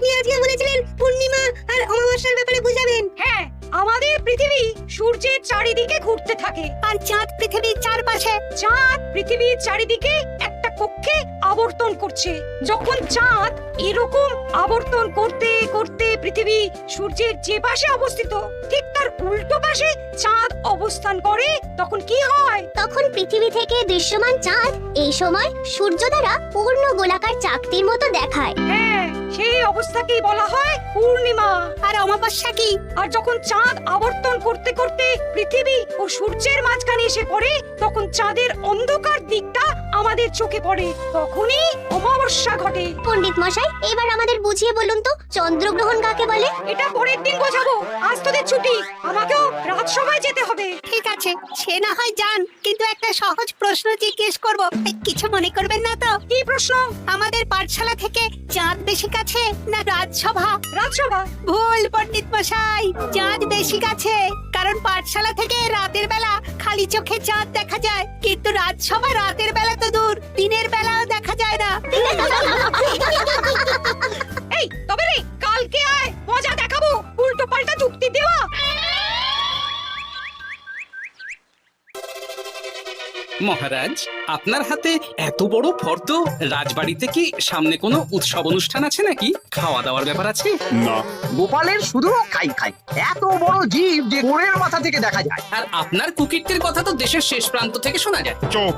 আপনি আজকে বলেছিলেন পূর্ণিমা আর অমাবস্যার ব্যাপারে বুঝাবেন। হ্যাঁ, আমাদের পৃথিবী সূর্যের চারিদিকে ঘুরতে থাকে, আর চাঁদ পৃথিবীর চারপাশে। চাঁদ পৃথিবীর চারিদিকে একটা কক্ষে আবর্তন করছে। যখন চাঁদ এরকম আবর্তন করতে করতে পৃথিবী সূর্যের যে পাশে অবস্থিত ঠিক তার উল্টো পাশে চাঁদ অবস্থান করে, তখন কি হয়? তখন পৃথিবী থেকে দৃশ্যমান চাঁদ এই সময় সূর্য দ্বারা পূর্ণ গোলাকার চাকতির মতো দেখায়। হ্যাঁ, সেই অবস্থাকেই বলা হয় পূর্ণিমা। আর অমাবস্যা কি? আর যখন চাঁদ আবর্তন করতে করতে পৃথিবী ও সূর্যের মাঝখানে এসে পড়ে, তখন চাঁদের অন্ধকার দিকটা আমাদের চোখে পড়ে, তখনই অমাবস্যা ঘটে। পণ্ডিত মশাই, এবার আমাদের বুঝিয়ে বলুন তো চন্দ্রগ্রহণ কাকে বলে? এটা পরের দিন বোঝাবো, আজ তোদের ছুটি, আমাকেও রাজসভায় যেতে হবে। ঠিক আছে, সে না হয় যান, কিন্তু একটা সহজ প্রশ্ন জিজ্ঞেস করব, কিছু মনে করবেন না তো? কি প্রশ্ন? আমাদের পাঠশালা থেকে চাঁদ বেশি কাছে না রাজসভা? রাজসভা? ভুল পণ্ডিত মশাই, চাঁদ বেশি কাছে, কারণ পাঠশালা থেকে রাতের বেলা খালি চোখে চাঁদ দেখা যায়, কিন্তু রাজসভা রাতের বেলা তো দূর, দিনের বেলাও দেখা যায় না। এই তবে রে, কালকে আয়, মজা দেখাবো, উল্টো পাল্টা যুক্তি দেওয়া। মহারাজ, আপনার হাতে এত বড় ফর্দ, রাজবাড়িতে কি সামনে কোনো উৎসব অনুষ্ঠান আছে নাকি? খাওয়া দাওয়ার ব্যাপার আছে? না, গোপালের শুধু খাই খাই, এত বড় জীব যে গোড়ের মাথা থেকে দেখা যায়। আর আপনার কুকীর্তির কথা তো দেশের শেষ প্রান্ত থেকে শোনা যায়। চুপ!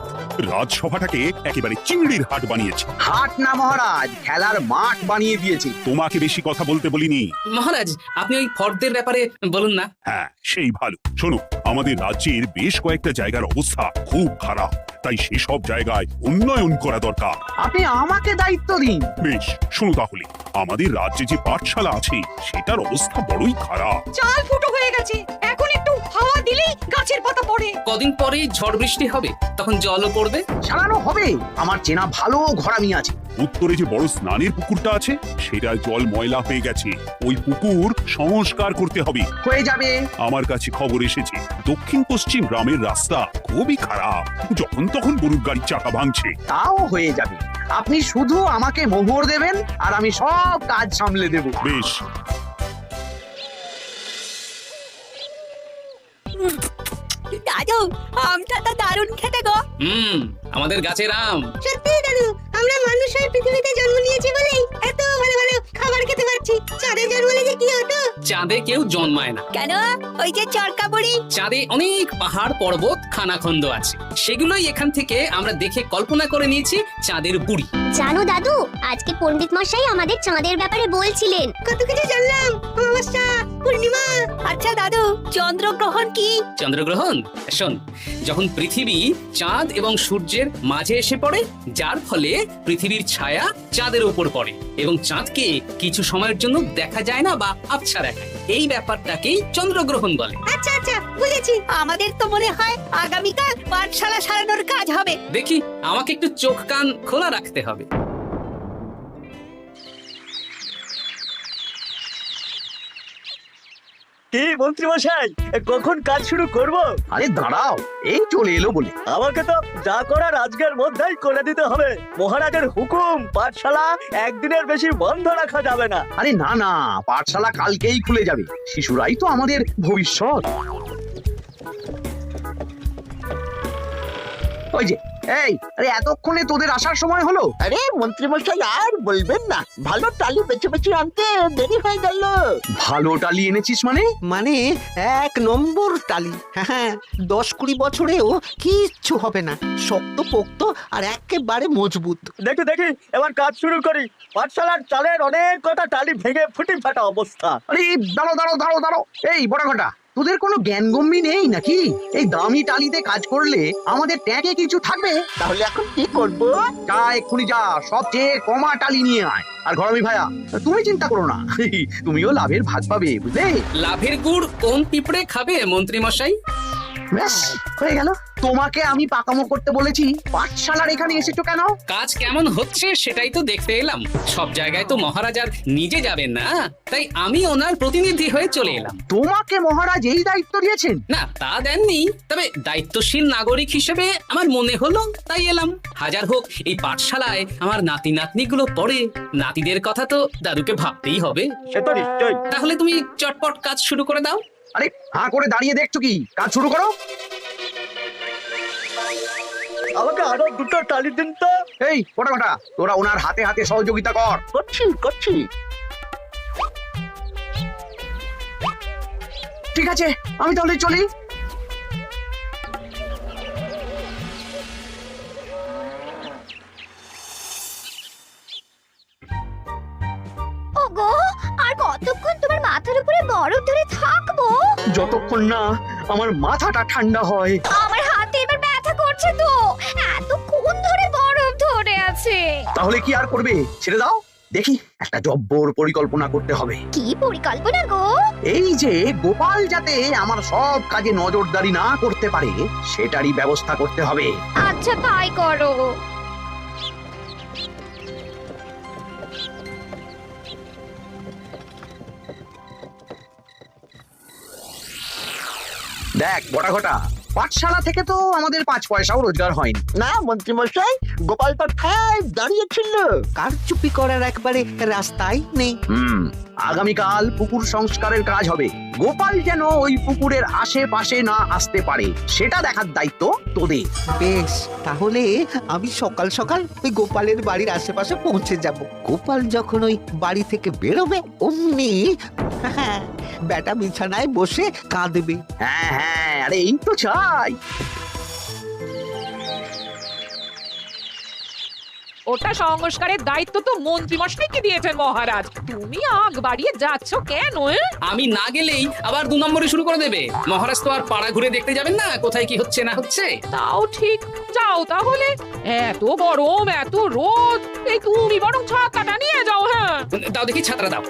রাজসভাটাকে একেবারে চিংড়ির হাট বানিয়েছে। হাট না মহারাজ, খেলার মাঠ বানিয়ে দিয়েছে। তোমাকে বেশি কথা বলতে বলিনি। মহারাজ, আপনি ওই ফর্দের ব্যাপারে বলুন না। হ্যাঁ, সেই ভালো। শোনো, আমাদের রাজ্যের বেশ কয়েকটা জায়গার অবস্থা খুব খারাপ, তাই সেসব জায়গায় উন্নয়ন করা দরকার। আপনি আমাকে দায়িত্ব দিন। বেশ, শোনো তাহলে, আমাদের রাজ্যে যে পাঠশালা আছে সেটার অবস্থা বড়ই খারাপ। চাল ফুটো হয়ে গেছে, এখন একটু হাওয়া দিলেই গাছের পাতা পড়ে। কদিন পরেই ঝড় বৃষ্টি হবে, তখন জলও পড়বে। সারানো হবে, আমার চেনা ভালো ঘরামি আছে। উত্তরে যে বড় স্নানের পুকুরটা আছে সেটার জল ময়লা হয়ে গেছে, ওই পুকুর সংস্কার করতে হবে। হয়ে যাবে। আমার কাছে খবর এসেছে দক্ষিণ পশ্চিম গ্রামের রাস্তা খুবই খারাপ, যখন তখন গরুর গাড়ির চাকা ভাঙছে। তাও হয়ে যাবে, আপনি শুধু আমাকে মোহর দেবেন আর আমি সব কাজ সামলে দেব। বেশ। দাদু, আমটা তো দারুণ খেতে গো। আমাদের গাছের আম। সত্যি দাদু, আমরা মানুষ হয়ে পৃথিবীতে জন্ম নিয়েছি বলেই এত ভালো ভালো খাবার খেতে পারছি। চাঁদে জন্মলে যে কি হতো? চাঁদে কেউ জন্মায় না। কেন? ওই যে চরকা বুড়ি। চাঁদে অনেক পাহাড় পর্বত খানাখন্দ আছে, সেগুলোই এখান থেকে আমরা দেখে কল্পনা করে নিয়েছি চাঁদের বুড়ি। জানো দাদু, আজকে পণ্ডিত মশাই আমাদের চাঁদের ব্যাপারে বলছিলেন। কত কিছু জানলাম, অমাবস্যা, পূর্ণিমা। আচ্ছা দাদু, চন্দ্রগ্রহণ কি? চন্দ্রগ্রহণ? শোন, যখন পৃথিবী চাঁদ এবং সূর্যের মাঝে এসে পড়ে, যার ফলে পৃথিবীর ছায়া চাঁদের উপর পড়ে এবং চাঁদকে কিছু সময়ের জন্য দেখা যায় না বা আবছা দেখায়, এই ব্যাপারটাকেই চন্দ্রগ্রহণ বলে। আচ্ছা আচ্ছা, বুঝেছি। আমাদের তো মনে হয় আগামীকাল পাঠশালা সারানোর কাজ হবে। দেখি, আমাকে একটু চোখ কান খোলা রাখতে হবে। কি মন্ত্রী মশাই, কখন কাজ শুরু করব? আরে দাঁড়াও, এই চলে এলো বলে। আমাকে তো যা করার আজকের মধ্যেই করে দিতে হবে। মহারাজের হুকুম, পাঠশালা একদিনের বেশি বন্ধ রাখা যাবে না। আরে না না, পাঠশালা কালকেই খুলে যাবে, শিশুরাই তো আমাদের ভবিষ্যৎ। ওই যে, এই, আরে এতক্ষণে তোদের আসার সময় হলো? আরে মন্ত্রী মশাই, আর বলবেন না, ভালো টালি বেছে বেছে আনতে দেরি হয়ে গেল। ভালো টালি এনেছিস মানে? মানে 1 নম্বর টালি। হ্যাঁ, 10-20 বছরেও কিচ্ছু হবে না, শক্ত পোক্ত আর একেবারে মজবুত। দেখি দেখি, এবার কাজ শুরু করি। পাঠশালার চালের অনেক কটা টালি ভেঙে ফুটি ফাটা অবস্থা। আরে দাঁড়াও দাঁড়াও দাঁড়াও দাঁড়াও, এই বড় ঘটা, তোদের কোনো জ্ঞান গম্ভি নেই নাকি? এই দামি টালিতে কাজ করলে আমাদের ট্যাগে কিছু থাকবে? তাহলে এখন কি করব? যা, এক্ষুনি যা, সবচেয়ে কমা টালি নিয়ে আয়। আর ঘরমি ভাইয়া, তুমি চিন্তা করো না, তুমিও লাভের ভাগ পাবে, বুঝলে? লাভের গুড় কোন পিঁপড়ে খাবে মন্ত্রী মশাই? ব্যাস হয়ে গেল। তোমাকে আমি পাকামো করতে বলেছি, পাঠশালার এখানে এসেছো কেন? কাজ কেমন হচ্ছে সেটাই তো দেখতে এলাম। সব জায়গায় তো মহারাজ আর নিজে যাবেন না, তাই আমি ওনার প্রতিনিধি হয়ে চলে এলাম। তোমাকে মহারাজ এই দায়িত্ব দিয়েছেন? না, তা দেননি, তবে দায়িত্বশীল নাগরিক হিসেবে আমার মনে হলো তাই এলাম। হাজার হোক এই পাঠশালায় আমার নাতি নাতনিগুলো পড়ে, নাতিদের কথা তো দাদুকে ভাবতেই হবে। সে তো নিশ্চয়ই। তাহলে তুমি চটপট কাজ শুরু করে দাও। আরে হাঁ করে দাঁড়িয়ে দেখছো কি? কাজ শুরু করো। আমাকে আরো দুটো টালি দিন তো। এই ফটাফটা, তোরা ওনার হাতে হাতে সহযোগিতা কর। করছি করছি। ঠিক আছে, আমি তাহলে চলি। ওগো, আর কতক্ষণ তোমার মাথার উপরে বরফ ধরে থাকবো? যতক্ষণ না আমার মাথাটা ঠান্ডা হয়। আমার হাতে এবার ব্যথা করছে তো, এতক্ষণ ধরে বরফ ধরে আছে। তাহলে কি আর করবে? ছেড়ে দাও, দেখি একটা জব্বর পরিকল্পনা করতে হবে। কি পরিকল্পনা গো? এই যে গোপাল যাতে আমার সব কাজে নজরদারি না করতে পারে, সেটারই ব্যবস্থা করতে হবে। আচ্ছা তাই করো। দেখ বড়া ঘটা, পাঠশালা থেকে তো আমাদের 5 পয়সাও রোজগার হয়নি। না মন্ত্রী মশাই, গোপাল তো ঠায় দাঁড়িয়ে ছিল। কারচুপি করার একবারে রাস্তাই নেই। আগামীকাল পুকুর সংস্কারের কাজ হবে। গোপাল যেন ওই পুকুরের আশেপাশে না আসতে পারে, সেটা দেখার দায়িত্ব তোদের। বেশ, তাহলে আমি সকাল সকাল ওই গোপালের বাড়ির আশেপাশে পৌঁছে যাব। গোপাল যখন ওই বাড়ি থেকে বেরোবে অমনি বেটা বিছানায় বসে কাঁদবে। হ্যাঁ হ্যাঁ, আরে এই তো চাই। ওটা সংস্কারের দায়িত্ব তো মন্ত্রী মশাইকে দিয়েছেন মহারাজ। তুমি আগ বাড়িয়ে যাচ্ছ কেন? আমি না গেলেই আবার 2 নম্বরে শুরু করে দেবে। মহারাজ তো আর পাড়া ঘুরে দেখতে যাবেন না কোথায় কি হচ্ছে না হচ্ছে। তাও ঠিক, যাও তাহলে। এত গরম, এত রোদ, এই তুমি বরং ছাতাটা নিয়ে যাও। হ্যাঁ দাও দেখি, ছাত্রা দাও।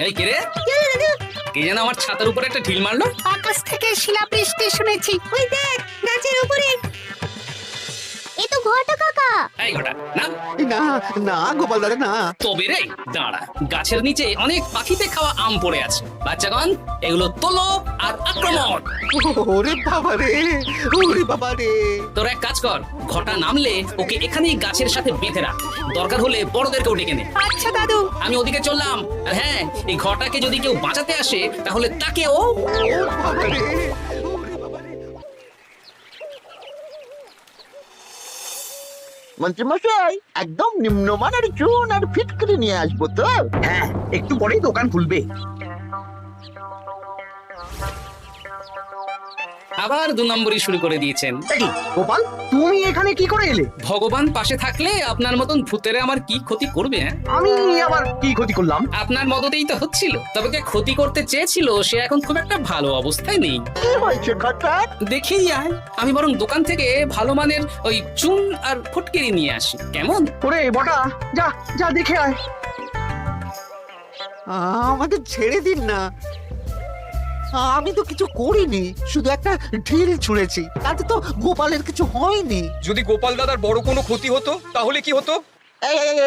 এই কে রে? কে যেন আমার ছাতার উপরে একটা ঢিল মারলো? আকাশ থেকে শিলাবৃষ্টি শুনেছি। ওই দেখ, গাছের উপরে। এ তো ঘটা কাকা। এই ঘটা না, না না গোপাল দাদা না। তবে রে দাঁড়া, গাছের নিচে অনেক পাখিতে খাওয়া আম পড়ে আছে। বাচ্চাগণ, এগুলো তোলো আর আক্রমণ। ওরে বাবা রে, ওরে বাবা রে। তোরা এক কাজ কর, ঘটা নামলে ওকে এখানেই গাছের সাথে বেঁধে রাখ। দরকার হলে বড়দেরকেও ডেকে নে। আচ্ছা দাদু। আমি ওদিকে চললাম। আর হ্যাঁ, এই ঘটাকে যদি কেউ বাঁচাতে আসে তাহলে তাকেও। বাবা রে। মন্ত্রী মশাই, একদম নিম্নমানের চুন আর ফিটকিরি নিয়ে আসবো তো। হ্যাঁ, একটু পরেই দোকান খুলবে। আবার 2 নম্বরই শুরু করে দিয়েছেন। দেখি গোপাল, তুমি এখানে কি করে এলে? ভগবান পাশে থাকলে আপনার মতন ভূতেরা আমার কি ক্ষতি করবে? হ্যাঁ, আমি আবার কি ক্ষতি করলাম? আপনার মদতেই তো হচ্ছিল। তবে কে ক্ষতি করতে চেয়েছিল সে এখন খুব একটা ভালো অবস্থায় নেই। কি হয়েছে ঘটা? দেখেই আয়, আমি বরং দোকান থেকে ভালো মানের ওই চুন আর ফুটকিরি নিয়ে আসি, কেমন? ওরে বটা, যা যা দেখে আয়। আমাকে ছেড়ে দিন না, আমি তো কিছু করিনি, শুধু একটা ঢিল ছুঁড়েছি, তাতে তো গোপালের কিছু হয়নি। যদি গোপাল দাদার বড় কোনো ক্ষতি হতো তাহলে কি হতো?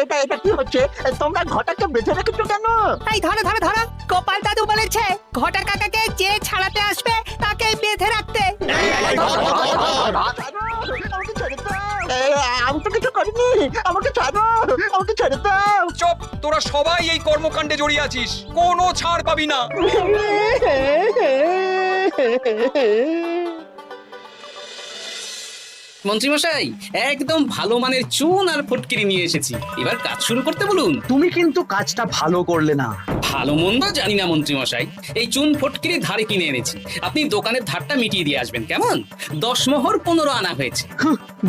এটা এটা কি হচ্ছে? তোমরা ঘটাকে বেঁধে রেখেছো কেন? এই ধরো ধরো ধরো, গোপাল দাদু বলেছে ঘটা কাকাকে যে ছাড়াতে আসবে তাকে বেঁধে রাখতে। আমাকে ছেড়ে দাও। আমি তো কিছু করিনি, আমাকে ছাড়ো, আমাকে ছেড়ে দাও। চুপ, তোরা সবাই এই কর্মকাণ্ডে জড়িয়ে আছিস, কোনো ছাড় পাবি না। মন্ত্রীমশাই, একদম ভালো মানের চুন আর ফুটকিরি নিয়ে এসেছি, এবার কাজ শুরু করতে বলুন। তুমি কিন্তু কাজটা ভালো করলে না। ভালো মন্দ জানি না মন্ত্রীমশাই, এই চুন ফটকিরি ধারে কিনে এনেছি। আপনি দোকানের ধারটা মিটিয়ে দিয়ে আসবেন, কেমন? 10 মোহর 15 আনা হয়েছে।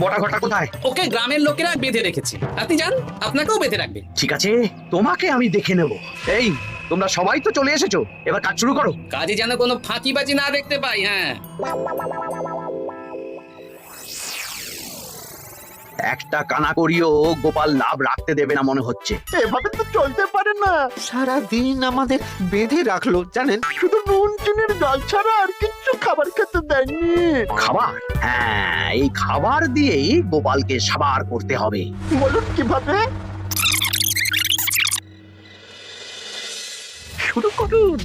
বটা ঘটা কোথায়? ওকে গ্রামের লোকেরা বেঁধে রেখেছে, আপনি যান, আপনাকেও বেঁধে রাখবে। ঠিক আছে, তোমাকে আমি দেখে নেব। এই তোমরা সবাই তো চলে এসেছো, এবার কাজ শুরু করো। কাজে যেন কোনো ফাঁকিবাজি না দেখতে পাই। হ্যাঁ, একটা কানা করিও গোপাল লাভ রাখতে দেবে না মনে হচ্ছে। এভাবে তো চলতে পারে না। সারা দিন আমাদের বেঁধে রাখলো জানেন। শুধু নুন চিনির ডাল ছাড়া আর কিচ্ছু খাবার খেতে দেয়নি। খাবার? হ্যাঁ, এই খাবার দিয়েই গোপালকে সাবার করতে হবে। বলুন কিভাবে? শুরু করুন।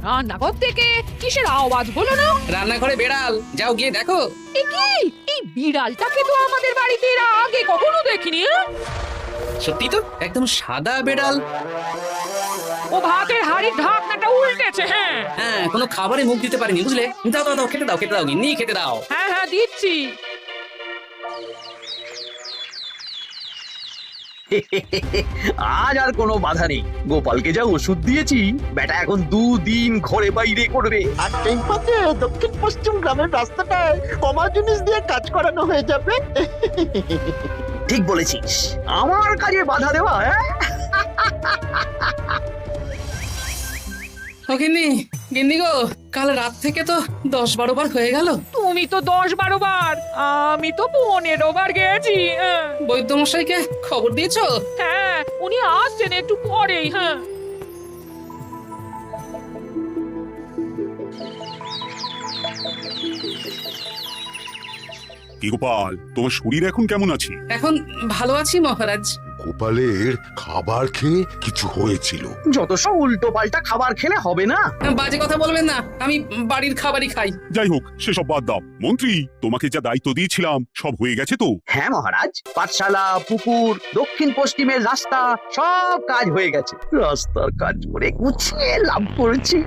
রান্নাঘর থেকে কিসের আওয়াজ হলো না? রান্নাঘরে বেড়াল, যাও গিয়ে দেখো। এ কি? এই বিড়ালটাকে তো আমাদের বাড়িতে এর আগে কখনো দেখিনি। সত্যি তো, একদম সাদা বেড়াল। ও ভাতের হাড়ির ঢাকনাটা উল্টেছে। হ্যাঁ হ্যাঁ, কোনো খাবারে মুখ দিতে পারেনি, বুঝলে? দাও দাও দাও, খেতে দাও, খেতে দাও, গিন্নি খেতে দাও। হ্যাঁ হ্যাঁ দিচ্ছি। আজ আর কোনো বাধা নেই। গোপালকে যা ওষুধ দিয়েছি, বেটা এখন 2 দিন ঘরে বাইরে করবে। আর টেম্পাতে দক্ষিণ পশ্চিম গ্রামের রাস্তাটায় কমা জিনিস দিয়ে কাজ করানো হয়ে যাবে। ঠিক বলেছিস, আমার কাজে বাধা দেওয়া। হ্যাঁ, ও গিন্নি, গিন্নি গো, কাল রাত থেকে তো 10-12 বার হয়ে গেল। তুমি তো 10-12 বার, আমি তো 15 বার গেছি। বৈদ্যমশাইকে খবর দিয়েছো? হ্যাঁ, উনি আসছেন একটু পরেই। হ্যাঁ, কি গোপাল, তোমার শরীর এখন কেমন আছে? এখন ভালো আছি মহারাজ। গোপালের খাবার খেয়ে কিছু হয়েছিল? যত সব উল্টো পাল্টা খাবার খেলে হবে না। বাজে কথা বলবেন না, আমি বাড়ির খাবারই খাই। যাই হোক, সেসব বাদ দাও। মন্ত্রী, তোমাকে যা দায়িত্ব দিয়েছিলাম সব হয়ে গেছে তো? হ্যাঁ মহারাজ, পাঠশালা, পুকুর, দক্ষিণ পশ্চিমের রাস্তা সব কাজ হয়ে গেছে। রাস্তার কাজ করে গুছিয়ে লাভ করেছি।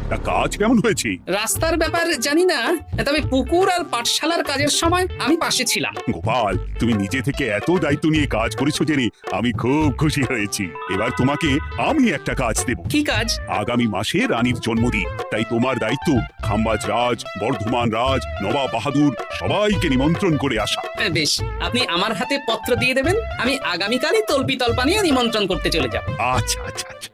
তা কাজ কেমন হয়েছে? রাস্তার ব্যাপার জানি না, তবে পুকুর আর পাঠশালার কাজের সময় আমি পাশে ছিলাম। গোপাল, তুমি নিজে থেকে এত দায়িত্ব নিয়ে কাজ করেছো জেনে আমি খুব খুশি হয়েছি। এবার তোমাকে আমি একটা কাজ দেব। কি কাজ? আগামী মাসে রানীর জন্মদিন, তাই তোমার দায়িত্ব খাম্বাজ রাজ, বর্ধমান রাজ, নবাব বাহাদুর সবাইকে নিমন্ত্রণ করে আসা। বেশ, আপনি আমার হাতে পত্র দিয়ে দেবেন, আমি আগামীকালই তল্পি তল্পা নিয়ে নিমন্ত্রণ করতে চলে যাব। আচ্ছা আচ্ছা আচ্ছা।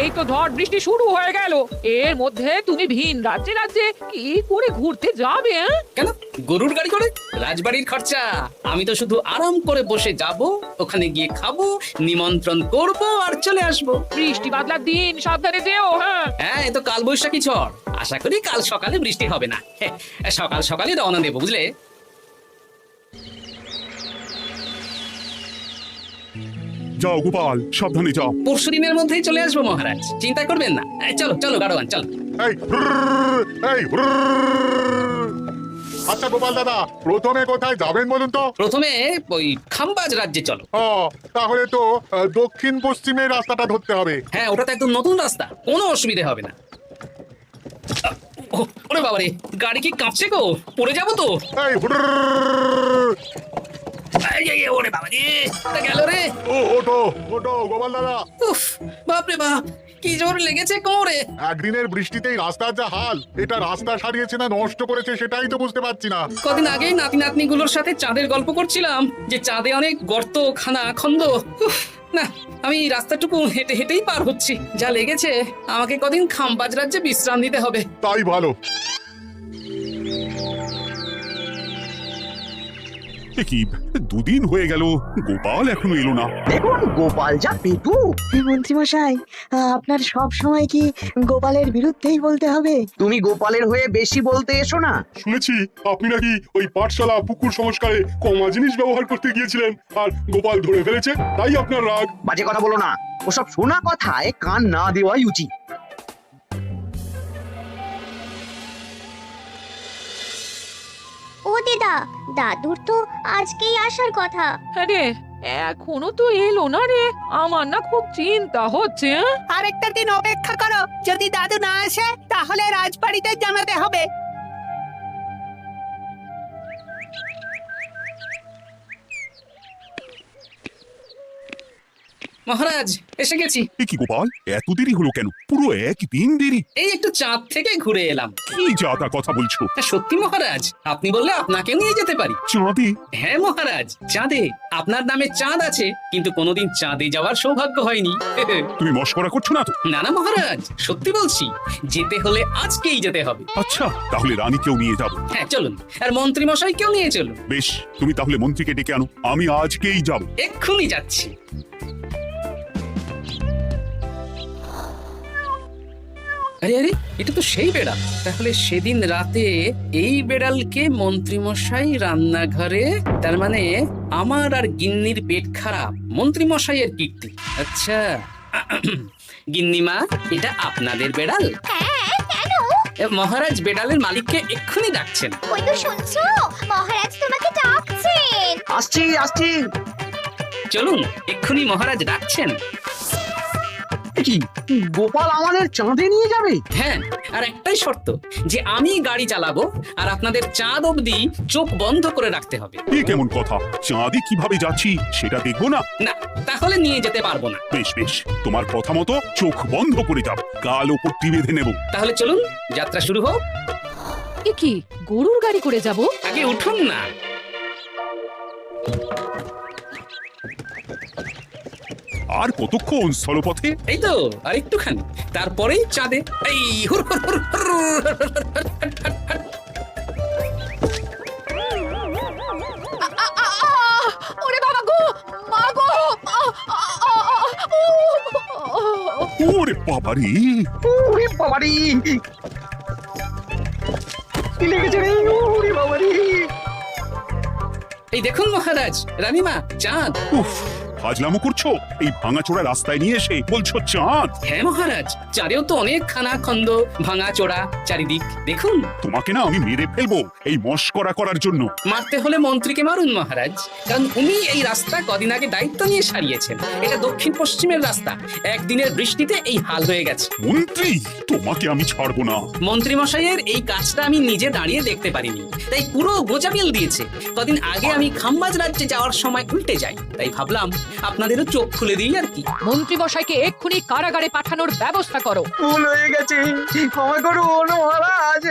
এই তো ঝড় বৃষ্টি শুরু হয়ে গেল। এর মধ্যে তুমি ভিন রাজ্যে রাজ্যে কি করে ঘুরতে যাবে? কেন, গরুর গাড়ি করে? রাজবাড়ির খরচা। আমি তো শুধু আরাম করে বসে যাব, ওখানে গিয়ে খাবো, নিমন্ত্রণ করব আর চলে আসবো। বৃষ্টি বাদলার দিন, সাবধানে যেও। হ্যাঁ হ্যাঁ, এ তো কাল বৈশাখী ঝড়, আশা করি কাল সকালে বৃষ্টি হবে না। সকাল সকালই রওনা দেবো, বুঝলে? যাও গোপাল, সাবধানে যাও। পরশুদিনের মধ্যেই চলে আসবো মহারাজ, চিন্তা করবেন না। চলো চলো গাড়োয়ান, চলো। আচ্ছা গোপাল দাদা, প্রথমে কোথায় যাবেন বলুন তো? প্রথমে ওই খাম্বাজ রাজ্যে চলো। তাহলে তো দক্ষিণ পশ্চিমের রাস্তাটা ধরতে হবে। হ্যাঁ, ওটা তো একদম নতুন রাস্তা, কোনো অসুবিধে হবে না। ওরে বাবারে, গাড়ি কি কাঁপছে গো, পড়ে যাবো তো। ওরে বাবা রে, গেল রে। ওটো ওটো গোপাল দাদা। উফ, বাপরে বাপ, কি জোর লেগেছে কোমরে। একদিনের বৃষ্টিতেই রাস্তার যা হাল, এটা রাস্তা সারিয়েছে না নষ্ট করেছে সেটাই তো বুঝতে পারছি না। কদিন আগেই নাতি নাতনি গুলোর সাথে চাঁদের গল্প করছিলাম, যে চাঁদে অনেক গর্ত খানা খন্দ। উফ, না, আমি রাস্তাটুকু হেঁটে হেঁটেই পার হচ্ছি। যা লেগেছে, আমাকে কদিন খাম্বাজ রাজ্যে বিশ্রাম নিতে হবে। তাই ভালো। কি 2 দিন হয়ে গেল, গোপাল এখনো এলো না। দেখুন গোপাল যা পেটু। মন্ত্রী মশাই, আপনার সব সময় কি গোপালের বিরুদ্ধেই বলতে হবে? তুমি গোপালের হয়ে বেশি বলতে এসো না। শুনেছি আপনি নাকি ওই পাঠশালা পুকুর সংস্কারে কমা জিনিস ব্যবহার করতে গিয়েছিলেন, আর গোপাল ধরে ফেলেছে, তাই আপনার রাগ। বাজে কথা বলো না, ওসব শোনা কথায় কান না দেওয়াই উচিত। ও দিদা, দাদুর তো আজকেই আসার কথা। আরে এখনো তো এলো না রে, আমার না খুব চিন্তা হচ্ছে। আরেকটা দিন অপেক্ষা করো, যদি দাদু না আসে তাহলে রাজবাড়িতে জানাতে হবে। মহারাজ এসে গেছি। এ কি গোপাল, এত দেরি হলো কেন? পুরো একদিন দেরি। এই একটু চাঁদ থেকে ঘুরে এলাম। কি যা তা কথা বলছো? সত্যি মহারাজ, আপনি বললে আপনাকেও নিয়ে যেতে পারি। চাঁদে? হ্যাঁ মহারাজ, চাঁদে। আপনার নামে চাঁদ আছে, কিন্তু কোনোদিন চাঁদে যাওয়ার সৌভাগ্য হয়নি। তুমি মস্করা করছো না তো? না না মহারাজ, সত্যি বলছি, যেতে হলে আজকেই যেতে হবে। আচ্ছা, তাহলে রানীকেও নিয়ে যাব। হ্যাঁ চলুন, আর মন্ত্রী মশাইকেও নিয়ে চলুন। বেশ, তুমি তাহলে মন্ত্রীকে ডেকে আনো, আমি আজকেই যাব। এক্ষুনি যাচ্ছি। আরে আরে, এটা তো সেই বেড়াল। তাহলে সেদিন রাতে এই বেড়ালকে মন্ত্রী মশাই রান্নাঘরে, তার মানে আমার আর গিন্নির পেট খারাপ, মন্ত্রী মশাইয়ের কীর্তি। আচ্ছা গিন্নিমা, এটা আপনাদের বেড়াল? হ্যাঁ, কেন? মহারাজ বেড়ালের মালিককে এক্ষুনি ডাকছেন। ওই তো শুনছো, মহারাজ তোমাকে ডাকছেন। আসছি আসছি। চলুন, এক্ষুনি মহারাজ ডাকছেন। কি গোপাল আমাদের চাঁদে নিয়ে যাবে? হ্যাঁ, আর একটাই শর্ত, যে আমি গাড়ি চালাবো আর আপনাদের চাঁদ অবধি চোখ বন্ধ করে রাখতে হবে। এ কেমন কথা? চাঁদে কিভাবে যাচ্ছি সেটা দেখবো না? না, তাহলে নিয়ে যেতে পারবো না। বেশ বেশ, তোমার কথা মতো চোখ বন্ধ করে যাব, গাল ও পট্টি বেঁধে নেব। তাহলে চলুন, যাত্রা শুরু হোক। এ কি, গরুর গাড়ি করে যাব? আগে উঠুন না। আর কতক্ষণ স্থলপথে? এই তো আর একটুখানি, তারপরেই চাঁদে। এই হুর হুর হুর হুর। ওরে বাবা গো, মা গো! ওরে বাবারে! ওরে বাবারি, কি লেগেছে রে? ওরে বাবারি! এই দেখুন মহারাজ, রানীমা, চাঁদ। উফ, ফাজলামো করছো? এই ভাঙাচোরা রাস্তায় নিয়ে এসে বলছো চাঁদ? হ্যাঁ মহারাজ, চারেও তো অনেক খানা খন্দ, ভাঙা চোরা চারিদিক। দেখুন। তোমাকে না আমি মেরে ফেলবো এই মস্করা করার জন্য। মারতে হলে মন্ত্রীকে মারুন মহারাজ, কারণ উনি এই রাস্তা কদিন আগে দায়িত্ব নিয়ে সারিয়েছেন। এটা দক্ষিণ পশ্চিমের রাস্তা, একদিনের বৃষ্টিতে এই হাল হয়ে গেছে। মন্ত্রী, তোমাকে আমি ছাড়বো না। মন্ত্রী মশাইয়ের এই কাজটা আমি নিজে দাঁড়িয়ে দেখতে পারিনি, তাই পুরো গোজামিল দিয়েছে। কদিন আগে আমি খাম্বাজ রাজ্যে যাওয়ার সময় উল্টে যাই, তাই ভাবলাম আপনাদেরও চোখ খুলে দিই আর কি। মন্ত্রী মশাইকে এক্ষুনি কারাগারে পাঠানোর ব্যবস্থা করো। ভুল হয়ে গেছে, ক্ষমা করুন মহারাজ।